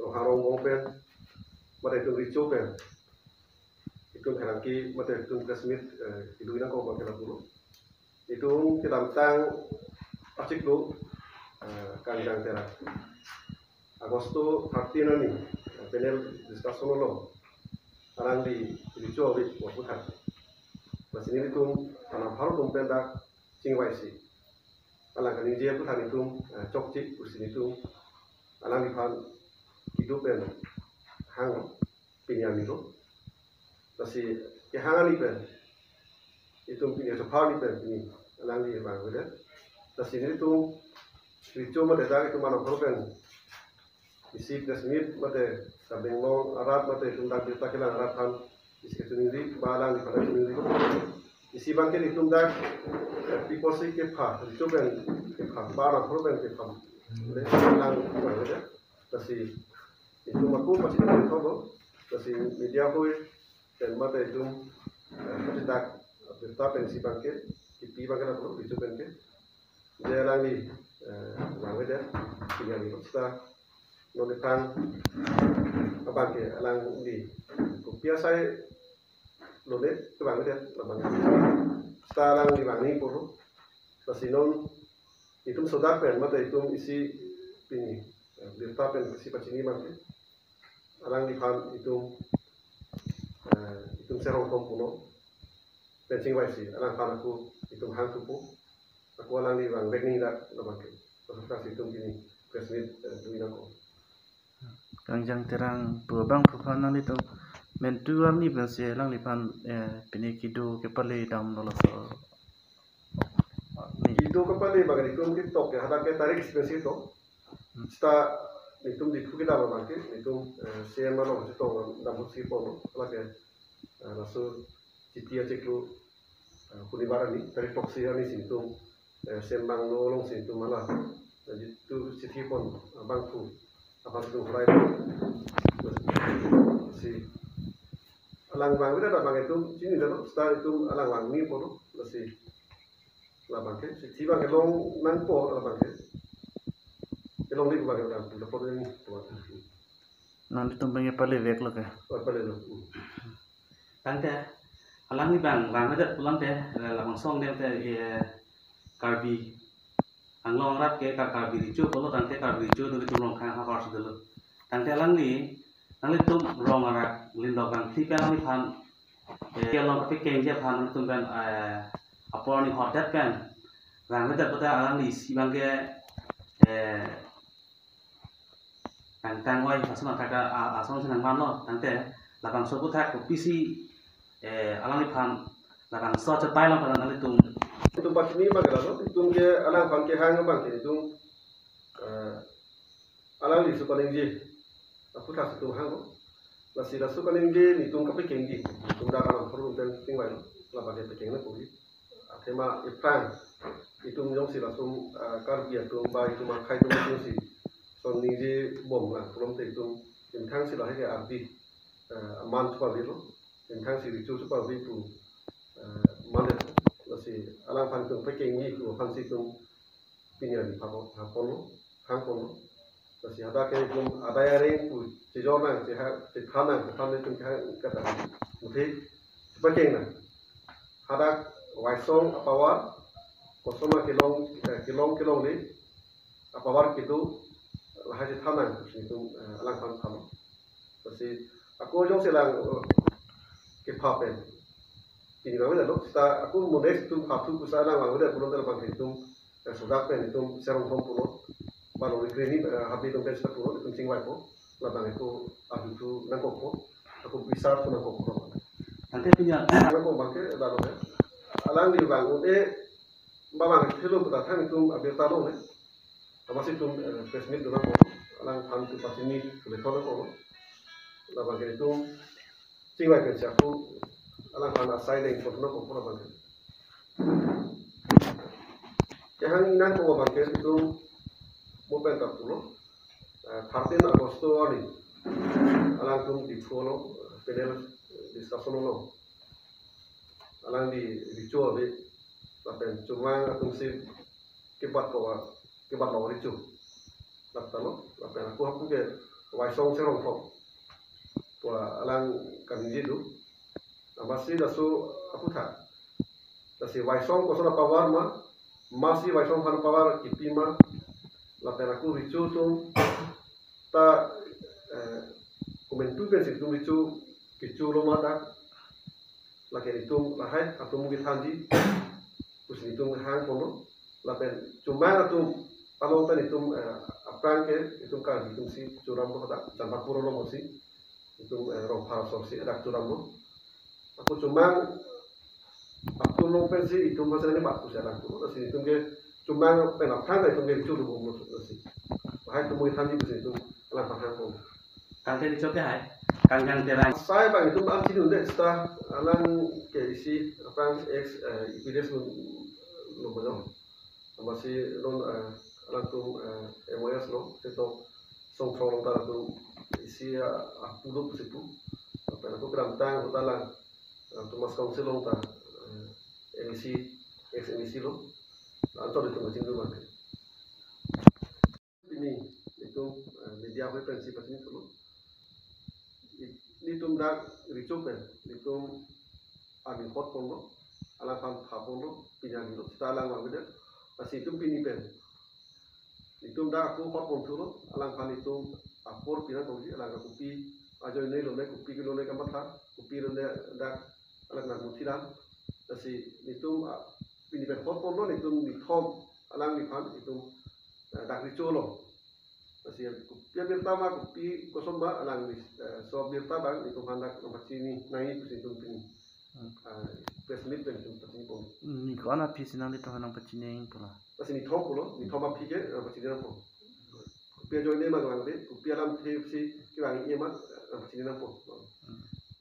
harong bong pen mate itu rico pen itu herangki mate itu Smith itu ina ko bakal dulu itu kita tentang asik lu kanjang tera Agosto 13 ni panel discussion lo arang di rico wit waputan masih ini itu tanam haru tumpenda singwaisi alang kan ini dia putan itu cokcik usin itu alang di pan hidupen hang pinjam itu masih kehangan itu punya sepal ini alang di bang betul masih ini itu rico mata dah itu mana program isi Smith mata sabeng long arat mata itu tak kita kelang arat kan isi ketuniri balang di pada ketuniri isi bangkit itu dah pikosi ke pa rico kan ke pa balang program ke pa boleh alang betul masih itu aku masih tahu masih media pun dan mata itu masih tak berita pensi bangkit kipi bangkit apa itu bangkit dia lagi bangkit dia tinggal di kota nonton apa ke alang di kopiah saya lonet ke bangkit dia bangkit sekarang di bangkit pun masih non itu sudah pen mata itu isi ini berita pen si pacini bangkit alang di pan itu serong kompuno pencing waisi alang pan aku itu hang tupu aku alang di bang bening dak bangkit pasal itu gini presmit duina ko kanjang terang bang pupanan itu mentuan ni bensi lang lipan pinikido kepale dam nolaso itu kepale bagai itu TikTok ya ada ke tarik spesies itu sta itu di kita bangkit itu saya mana itu dapat sipon lagi langsung citia ciklu kunibaran ni dari toksi ni sintung sembang nolong sintung malah jadi itu sipon bangku apa itu fly si alang bang ada bang itu sini dah setelah itu alang bang ni pun masih lah bangke si tiba kelong nangpo lah bangke kelong ni bang ada pun ini nanti tumpengnya pale vek lo ke pale lo tante alang ni bang ada pulang teh lamang song dia teh karbi anglong rat ke karbi ricu kalau tante karbi ricu tu long kang apa harus dulu tante alang ni nang itu rong arak lindokan tipe alang ni pan kelong tapi kenja pan tu kan apa ni hotet kan bang ada pada alang ni si bang ke tang oi pasal kata asal senang pan lo tante lapang so putak PC alang ni pan lapang so cepai lang pada nang itu pas ini bagaimana itu dia alang pan ke hang bang itu alang li suka nengi aku tak suka hang masih dah suka nengi itu kape kengi itu dah kalau perlu dan tinggal lah pakai pekengnya kogi tema iprang itu menjong si langsung karbi atau bayi itu makai itu menjong si so nengi bom lah belum itu tentang si lahir arti man super itu tentang si ricu super itu mana masih alang pan itu pekengi itu pan si itu pinjam hapon hangpon masih ada kayak itu ada yang itu sejauhnya sih kanan itu kata mungkin sebagainya ada waisong apa kosong kilong ni apa itu hasil tanah itu alang pan masih aku jauh silang kepapen ini kami dah kita aku modest tu haftu pusat lang ada pulau terbang itu sudah pen itu serong kompuno baru ini habis itu pesta pulau itu singwai po labang itu habis itu nangkop po aku bisa tu nangkop po nanti punya nangkop bangke dalam alang di bang bang hello kita tang itu habis taruh masih itu presmit tu nangkop alang pan tu pas ini boleh tahu nangkop labang itu singwai kerja aku alang pan asai dengan foto nangkop po labang yang ini nangkop bangke itu Mopen tak pulo, 13 Agosto hari, alang tum di pulo, panel discussion lo, alang di ricu abi, tapi cuma tum si kebat lawan ricu, tapi aku ke waisong serong thong tua alang kanji du masih dasu aputha dasi waisong ko sona power ma masih waisong han power kipima la pena ku ricu tum ta komentu ben situ ricu kicu lo mata la ke itu la hai atau mungkin hanji kus itu hang kono la pen cuma tu palong tan itu apang ke itu kan itu si curam ko tak tanpa puro lo mosi itu rong par sorsi ada curam lo aku cuma aku lo pensi itu masalah ini bagus ya aku terus itu ke cuma pen apang itu ke itu lo mo terus hai tu mungkin hanji kus itu la hang kono Kang teh dicoba hai kang terang saya bang itu am sini udah setelah alang ke isi apa ex IPDS lo betul masih non alang tu MOS lo itu song song tara tu isi aku lo situ apa aku kerantang hutalang tu mas kongsi lo ta emisi ex emisi lo antar itu macam tu mana ini itu media apa prinsip ini tu nitum dak ricupen nitum amin hot pono ala pam phapono pinang lo stala mabeda pasti itu pinipen nitum dak aku hot pono ala pam itu apor pinang toji ala kupi ajo nei lo ne kupi lo ne kamatha kupi lo ne dak ala na mutiran pasti nitum pinipen hot pono nitum nithom ala ni pam itu dak riculo Pasti kupi pertama kupi kosong ba alang so pertama itu hendak nomor sini naik ke situ pin presmit pen itu pasti pun ni ko ana pisi nang dito hanang pacineng pula pasti ni thop pulo ni thop apa pike pasti dia pun kupi ajo ini mah ngambil kupi alam teh si kira ini mah pasti dia pun